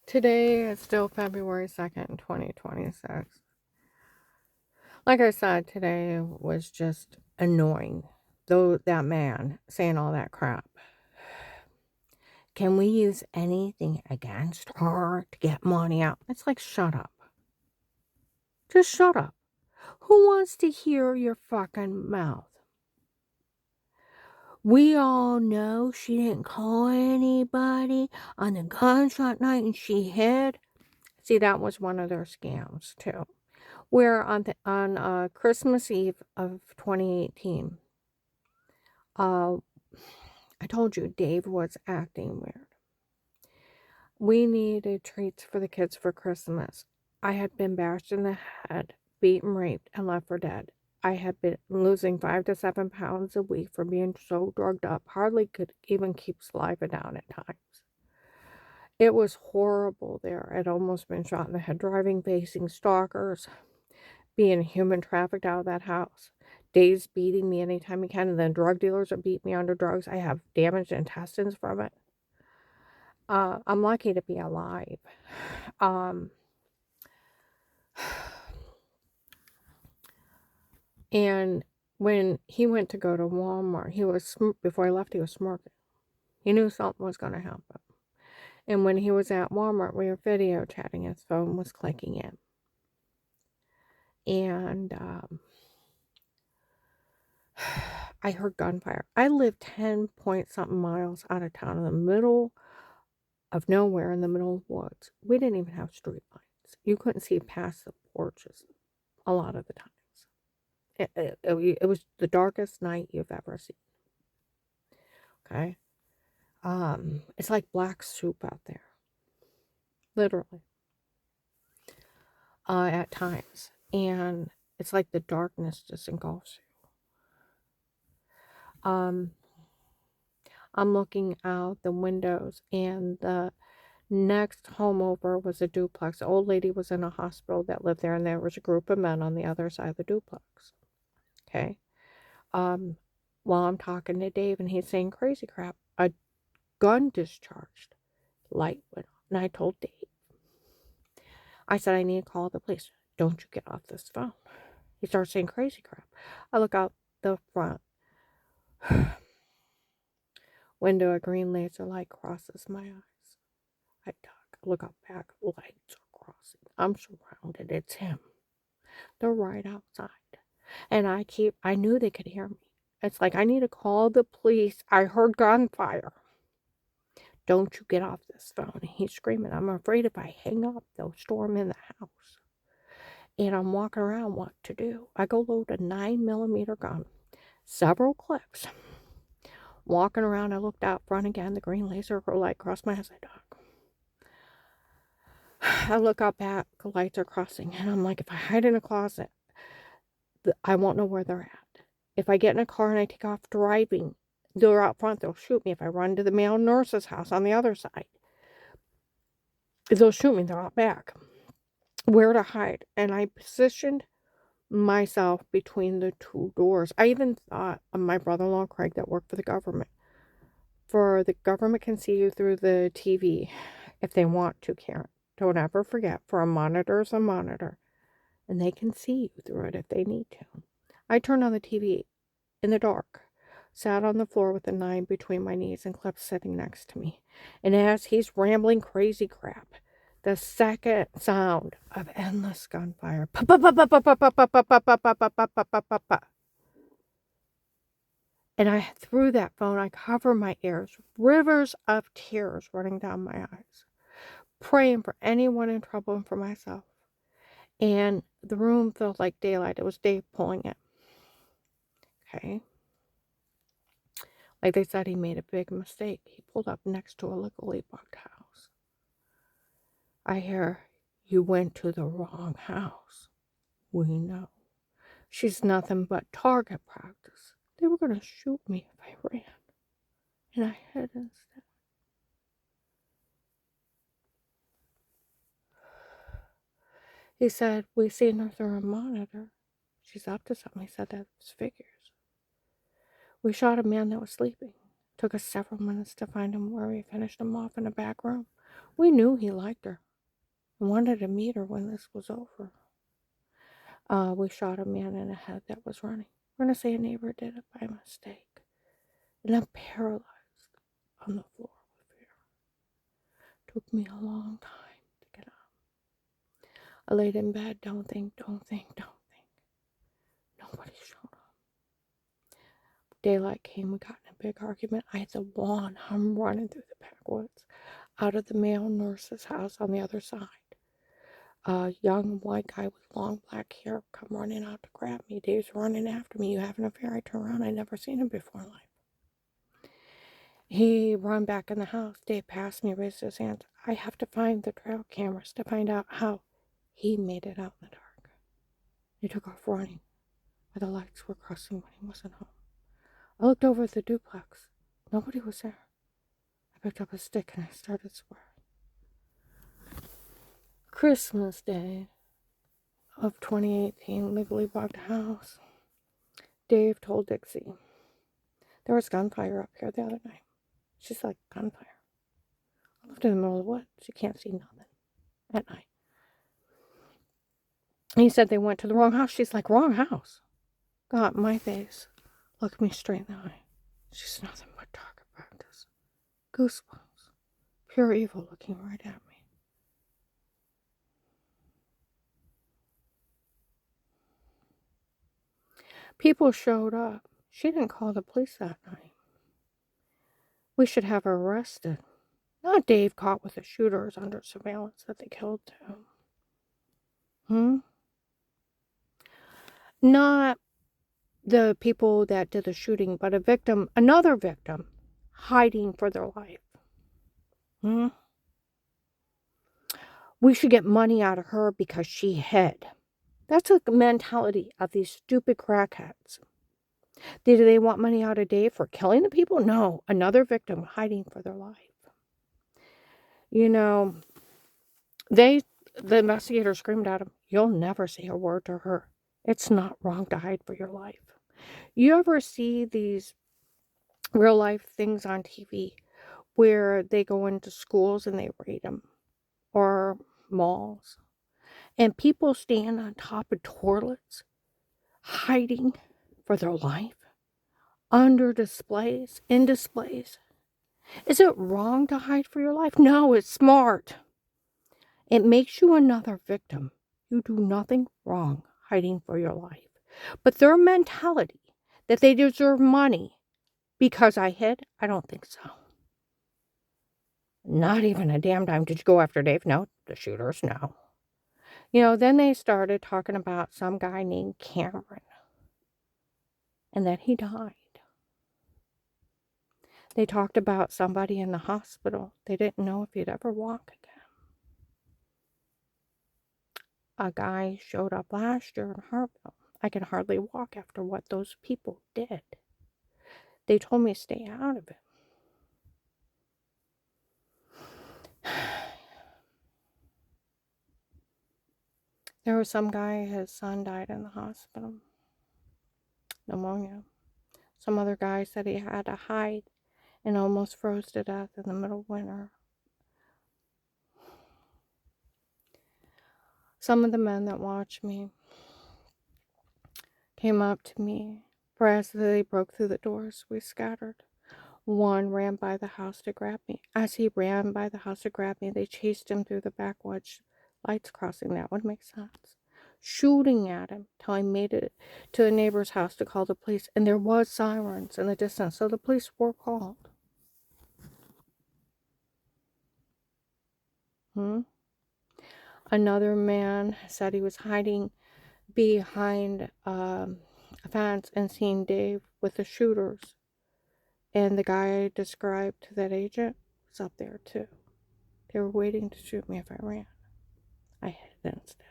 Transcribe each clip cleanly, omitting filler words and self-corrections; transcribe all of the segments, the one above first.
Today is still February 2nd, 2026. Like I said, today was just annoying. Though that man saying all that crap. Can we use anything against her to get money out? It's like, shut up. Just shut up. Who wants to hear your fucking mouth? We all know she didn't call anybody on the gunshot night and she hid. See, that was one of their scams, too. Where on Christmas Eve of 2018, uh, I told you Dave was acting weird. We needed treats for the kids for Christmas. I had been bashed in the head, beaten, raped, and left for dead. I had been losing 5 to 7 pounds a week from being so drugged up, hardly could even keep saliva down at times. It was horrible there. I'd almost been shot in the head driving, facing stalkers, being human trafficked out of that house. Dave's beating me anytime he can, and then drug dealers are beating me under drugs. I have damaged intestines from it. I'm lucky to be alive. Um, and when he went to go to Walmart, before he left, he was smirking. He knew something was going to happen. And when he was at Walmart, we were video chatting. His phone was clicking in. And I heard gunfire. I live 10 point something miles out of town in the middle of nowhere in the middle of the woods. We didn't even have street lights. You couldn't see past the porches a lot of the times. It was the darkest night you've ever seen. Okay? It's like black soup out there. Literally. At times. And it's like the darkness just engulfs you. I'm looking out the windows, and the next home over was a duplex. The old lady was in a hospital that lived there, and there was a group of men on the other side of the duplex. Okay. While I'm talking to Dave, and he's saying crazy crap, a gun discharged, light went on. And I told Dave, I said, I need to call the police. Don't you get off this phone. He starts saying crazy crap. I look out the front window, a green laser light crosses my eyes. I duck, look up back, lights are crossing. I'm surrounded. It's him. They're right outside. And I knew they could hear me. It's like, I need to call the police. I heard gunfire. Don't you get off this phone. He's screaming. I'm afraid if I hang up, they'll storm in the house. And I'm walking around what to do. I go load a 9mm gun, several clips. Walking around, I looked out front again. The green laser light crossed my eyes. I duck. I look up back, the lights are crossing. And I'm like, if I hide in a closet, I won't know where they're at. If I get in a car and I take off driving, they're out front, they'll shoot me. If I run to the male nurse's house on the other side, they'll shoot me, they're out back. Where to hide? And I positioned myself between the two doors. I even thought of my brother-in-law, Craig, that worked for the government. For the government can see you through the TV if they want to, Karen. Don't ever forget, for a monitor is a monitor. And they can see you through it if they need to. I turned on the TV in the dark, sat on the floor with a knife between my knees and Cliff sitting next to me. And as he's rambling crazy crap, the second sound of endless gunfire. And I threw that phone, I cover my ears, rivers of tears running down my eyes, praying for anyone in trouble and for myself. And the room felt like daylight. It was Dave pulling it. Okay. Like they said, he made a big mistake. He pulled up next to a legally bugged house. I hear, you went to the wrong house. We know. She's nothing but target practice. They were going to shoot me if I ran. And I hid instead. He said, we seen her through a monitor. She's up to something. He said that was figures. We shot a man that was sleeping. Took us several minutes to find him where we finished him off in a back room. We knew he liked her and wanted to meet her when this was over. We shot a man in the head that was running. We're going to say a neighbor did it by mistake. And I'm paralyzed on the floor with fear. Took me a long time to get up. I laid in bed, don't think. Nobody showed up. Daylight came, we got in a big argument. I had the wand. I'm running through the backwoods out of the male nurse's house on the other side. A young white guy with long black hair come running out to grab me. Dave's running after me. You have an affair? I turn around. I'd never seen him before in life. He run back in the house. Dave passed me, raised his hands. I have to find the trail cameras to find out how he made it out in the dark. He took off running, where the lights were crossing when he wasn't home. I looked over at the duplex. Nobody was there. I picked up a stick and I started swearing. Christmas Day of 2018, legally bought a house. Dave told Dixie, there was gunfire up here the other night. She's like, gunfire? I lived in the middle of the woods. You can't see nothing at night. And he said they went to the wrong house. She's like, wrong house? Got in my face. Looked me straight in the eye. She's nothing but target practice. Goosebumps. Pure evil looking right at me. People showed up. She didn't call the police that night. We should have her arrested. Not Dave caught with the shooters under surveillance that they killed too. Not the people that did the shooting, but a victim, another victim, hiding for their life. We should get money out of her because she hid. That's the mentality of these stupid crackheads. Did they want money out of Dave for killing the people? No, another victim hiding for their life. You know, the investigators screamed at him, you'll never say a word to her. It's not wrong to hide for your life. You ever see these real life things on TV where they go into schools and they raid them, or malls, and people stand on top of toilets hiding for their life under displays, in displays? Is it wrong to hide for your life? No, it's smart. It makes you another victim. You do nothing wrong hiding for your life. But their mentality that they deserve money because I hid, I don't think so. Not even a damn dime. Did you go after Dave? No. The shooters? No. You know, then they started talking about some guy named Cameron and that he died. They talked about somebody in the hospital. They didn't know if he'd ever walk again. A guy showed up last year in Harville. I can hardly walk after what those people did. They told me to stay out of it. There was some guy, his son died in the hospital. Pneumonia. Some other guy said he had to hide and almost froze to death in the middle of winter. Some of the men that watched me came up to me. For as they broke through the doors, we scattered. One ran by the house to grab me. As he ran by the house to grab me, they chased him through the backwoods. Lights crossing, that would make sense. Shooting at him till I made it to the neighbor's house to call the police. And there was sirens in the distance, so the police were called. Another man said he was hiding behind a fence and seeing Dave with the shooters. And the guy I described to that agent was up there too. They were waiting to shoot me if I ran. I hid instead.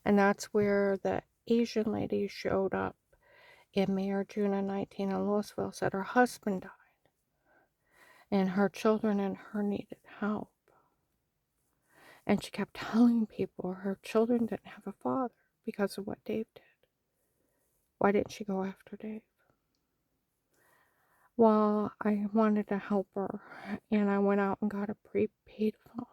And that's where the Asian lady showed up in May or June of 19 in Louisville, said her husband died. And her children and her needed help. And she kept telling people her children didn't have a father because of what Dave did. Why didn't she go after Dave? Well, I wanted to help her, and I went out and got a prepaid phone.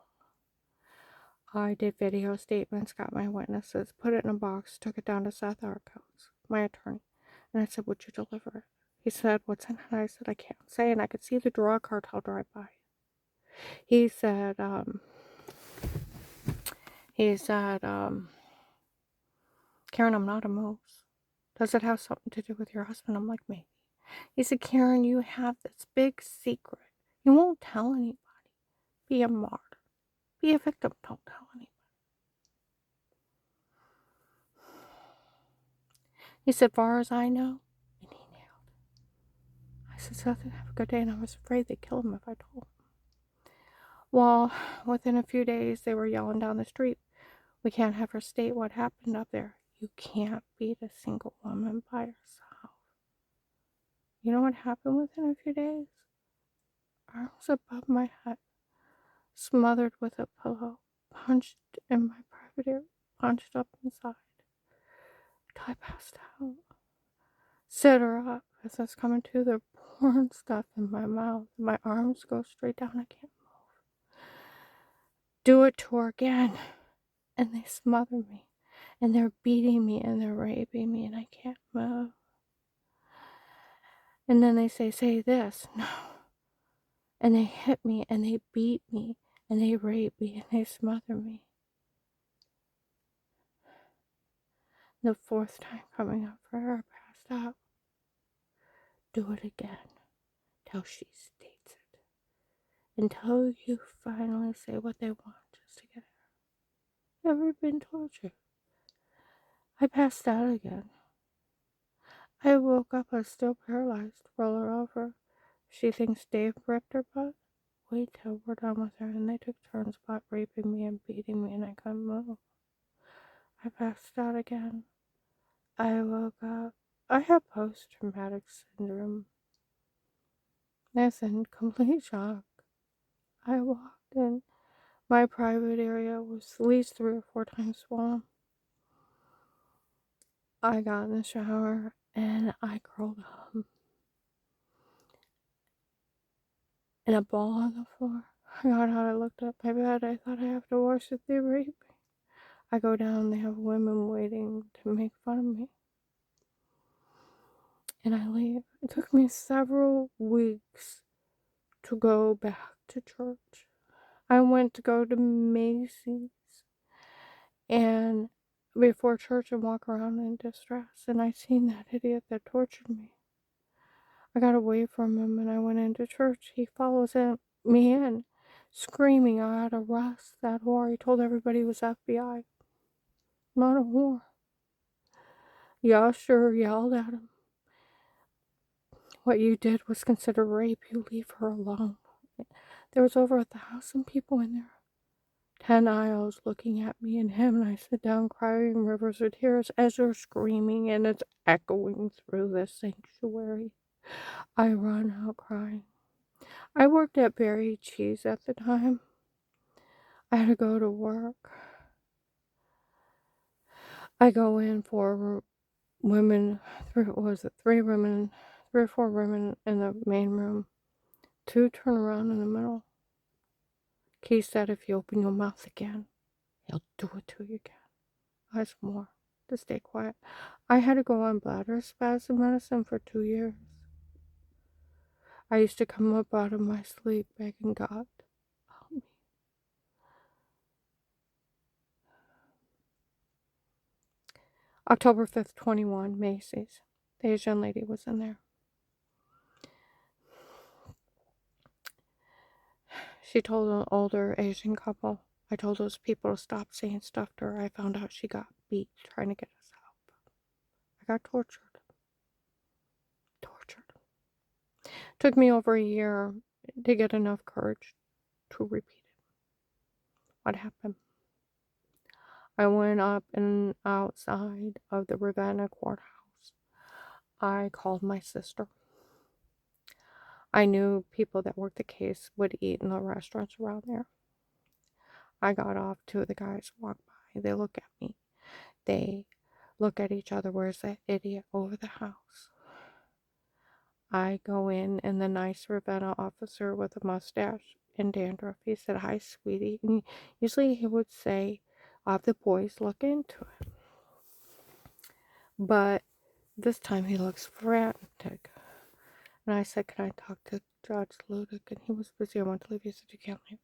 I did video statements, got my witnesses, put it in a box, took it down to Seth Arcos, my attorney, and I said, "Would you deliver it?" He said, "What's in it?" I said, "I can't say," and I could see the drug cartel drive by. He said, he said, "Karen, I'm not a moose. Does it have something to do with your husband?" I'm like, "Maybe." He said, "Karen, you have this big secret. You won't tell anybody. Be a martyr. Be a victim. Don't tell anybody." He said, "Far as I know," and he nailed it. I said, "Seth, have a good day," and I was afraid they'd kill him if I told him. Well, within a few days, they were yelling down the street, "We can't have her state what happened up there. You can't beat a single woman by herself." You know what happened within a few days? Arms above my head, smothered with a pillow, punched in my private ear, punched up inside, till I passed out. Sit her up as I was coming to, they're pouring stuff in my mouth. My arms go straight down, I can't move. Do it to her again, and they smother me, and they're beating me, and they're raping me, and I can't move. And then they say this, no. And they hit me, and they beat me, and they rape me, and they smother me. The fourth time coming up for her, I passed out. Do it again, till she states it. Until you finally say what they want just to get her. Never been tortured. I passed out again. I woke up, I was still paralyzed. Roll her over. She thinks Dave ripped her butt. Wait till we're done with her. And they took turns about raping me and beating me, and I couldn't move. I passed out again. I woke up. I have post-traumatic syndrome. I was in complete shock. I walked in. My private area was at least 3 or 4 times swollen. I got in the shower and I curled up in a ball on the floor. I got out, I looked at my bed, I thought I have to wash it, they raped me. I go down, they have women waiting to make fun of me. And I leave. It took me several weeks to go back to church. I went to go to Macy's and before church and walk around in distress, and I seen that idiot that tortured me. I got away from him and I went into church. He follows me in, screaming I had to arrest that whore. He told everybody it was FBI. Not a whore. The usher yelled at him. "What you did was considered rape. You leave her alone." There was over 1,000 people in there. 10 aisles looking at me and him, and I sit down crying rivers of tears as they're screaming and it's echoing through the sanctuary. I run out crying. I worked at Berry Cheese at the time. I had to go to work. I go in for women, 3 women, 3 or 4 women in the main room. 2 turn around in the middle. Keith said, "If you open your mouth again, he'll do it to you again." I was more to stay quiet. I had to go on bladder spasm medicine for 2 years. I used to come up out of my sleep begging God, help me. October 5th, 21, Macy's. The Asian lady was in there. She told an older Asian couple, I told those people to stop saying stuff to her. I found out she got beat trying to get us help. I got tortured. Took me over a year to get enough courage to repeat it. What happened? I went up and outside of the Ravenna courthouse. I called my sister. I knew people that worked the case would eat in the restaurants around there. I got off, 2 of the guys walked by. They look at me. They look at each other. Where's that idiot over the house? I go in and the nice Ravenna officer with a mustache and dandruff, he said, "Hi, sweetie." And usually he would say, "I'll have the boys look into it." But this time he looks frantic. And I said, "Can I talk to Judge Ludick?" And he was busy. "I want to leave." He said, "You can't leave."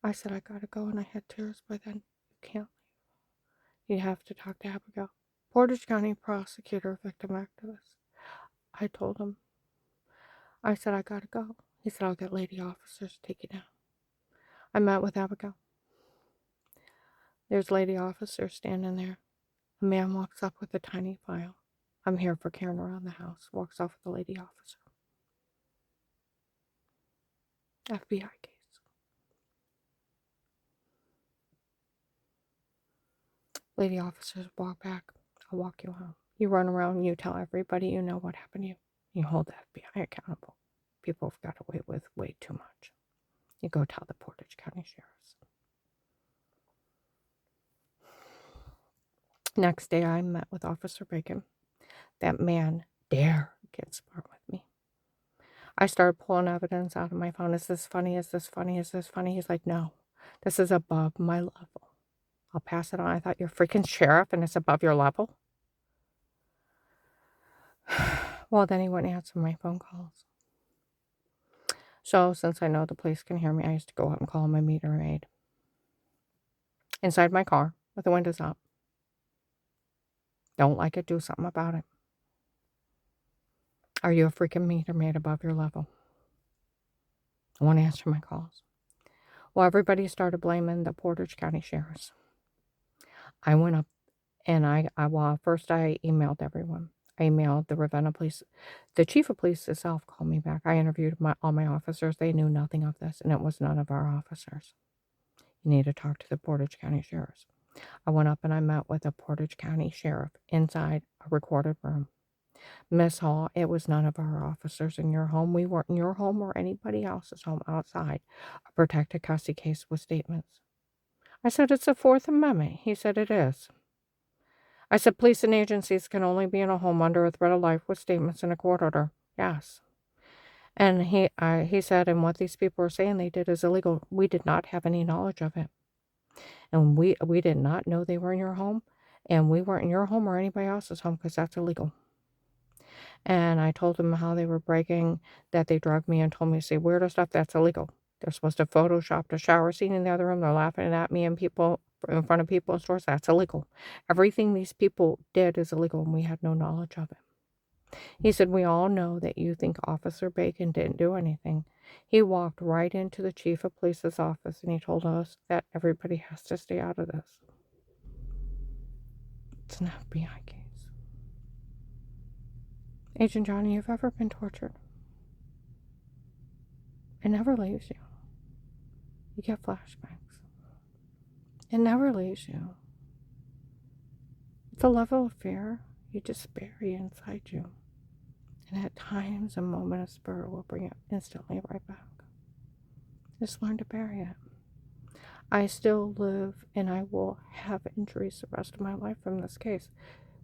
I said, "I gotta go." And I had tears by then. "You can't leave. You have to talk to Abigail." Portage County prosecutor, victim activist. I told him. I said, "I gotta go." He said, "I'll get lady officers to take you down." I met with Abigail. There's lady officers standing there. A man walks up with a tiny file. "I'm here for carrying around the house." Walks off with a lady officer. FBI case. Lady officers walk back. "I'll walk you home. You run around, you tell everybody you know what happened to you. You hold the FBI accountable. People have got away with way too much. You go tell the Portage County Sheriffs." Next day, I met with Officer Bacon. That man dare get smart with me. I started pulling evidence out of my phone. "Is this funny? Is this funny? Is this funny?" He's like, "No, this is above my level. I'll pass it on." I thought, "You're freaking sheriff and it's above your level?" Well, then he wouldn't answer my phone calls. So, since I know the police can hear me, I used to go out and call my meter maid. Inside my car, with the windows up. "Don't like it, do something about it. Are you a freaking meter maid above your level?" I won't answer my calls. Well, everybody started blaming the Portage County Sheriffs. I went up and first I emailed everyone. I emailed the Ravenna police. The chief of police itself called me back. I interviewed all my officers. They knew nothing of this, and it was none of our officers. You need to talk to the Portage County Sheriffs. I went up and I met with a Portage County Sheriff inside a recorded room. "Miss Hall, it was none of our officers in your home. We weren't in your home or anybody else's home outside a protected custody case with statements." I said, "It's the Fourth Amendment." He said, "It is." I said, "Police and agencies can only be in a home under a threat of life with statements in a court order." "Yes." And he said, "And what these people are saying they did is illegal. We did not have any knowledge of it. And we did not know they were in your home. And we weren't in your home or anybody else's home because that's illegal." And I told them how they were bragging that they drugged me and told me to say weirdo stuff. That's illegal. They're supposed to Photoshop the shower scene in the other room. They're laughing at me and people in front of people in stores. That's illegal. Everything these people did is illegal, and we had no knowledge of it. He said, "We all know that you think Officer Bacon didn't do anything." He walked right into the chief of police's office and he told us that everybody has to stay out of this. It's an FBI case. Agent Johnny, you've ever been tortured? It never leaves you. You get flashbacks. It never leaves you. It's a level of fear you just bury inside you. And at times, a moment of spirit will bring it instantly right back. Just learn to bury it. I still live and I will have injuries the rest of my life from this case.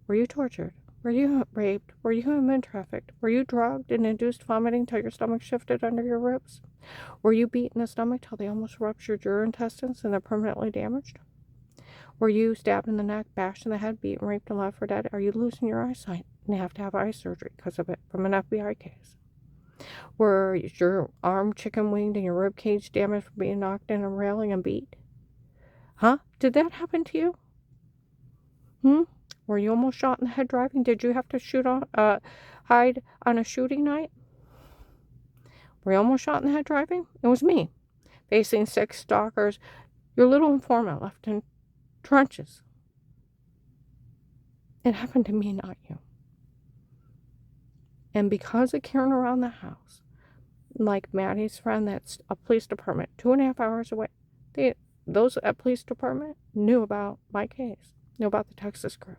Were you tortured? Were you raped? Were you human trafficked? Were you drugged and induced vomiting till your stomach shifted under your ribs? Were you beat in the stomach till they almost ruptured your intestines and they're permanently damaged? Were you stabbed in the neck, bashed in the head, beaten, raped, and left for dead? Are you losing your eyesight and have to have eye surgery because of it from an FBI case? Were your arm chicken winged and your rib cage damaged from being knocked in a railing and beat? Huh? Did that happen to you? Were you almost shot in the head driving? Did you have to hide on a shooting night? Were you almost shot in the head driving? It was me, facing 6 stalkers, your little informant left in trenches. It happened to me, not you. And because of carrying around the house, like Maddie's friend that's a police department 2.5 hours away, those at police department knew about my case, knew about the Texas crew.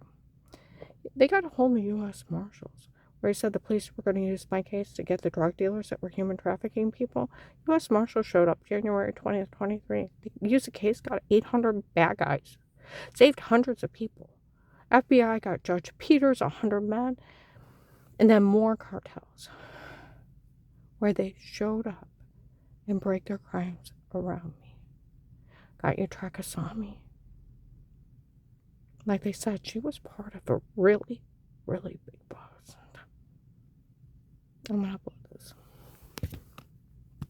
They got a hold of U.S. Marshals, where he said the police were going to use my case to get the drug dealers that were human trafficking people. U.S. Marshals showed up January 20th, 23. They used the case, got 800 bad guys, saved hundreds of people. FBI got Judge Peters, 100 men. And then more cartels where they showed up and break their crimes around me. Got your Trakasami. Like they said, she was part of a really, really big boss. I'm gonna upload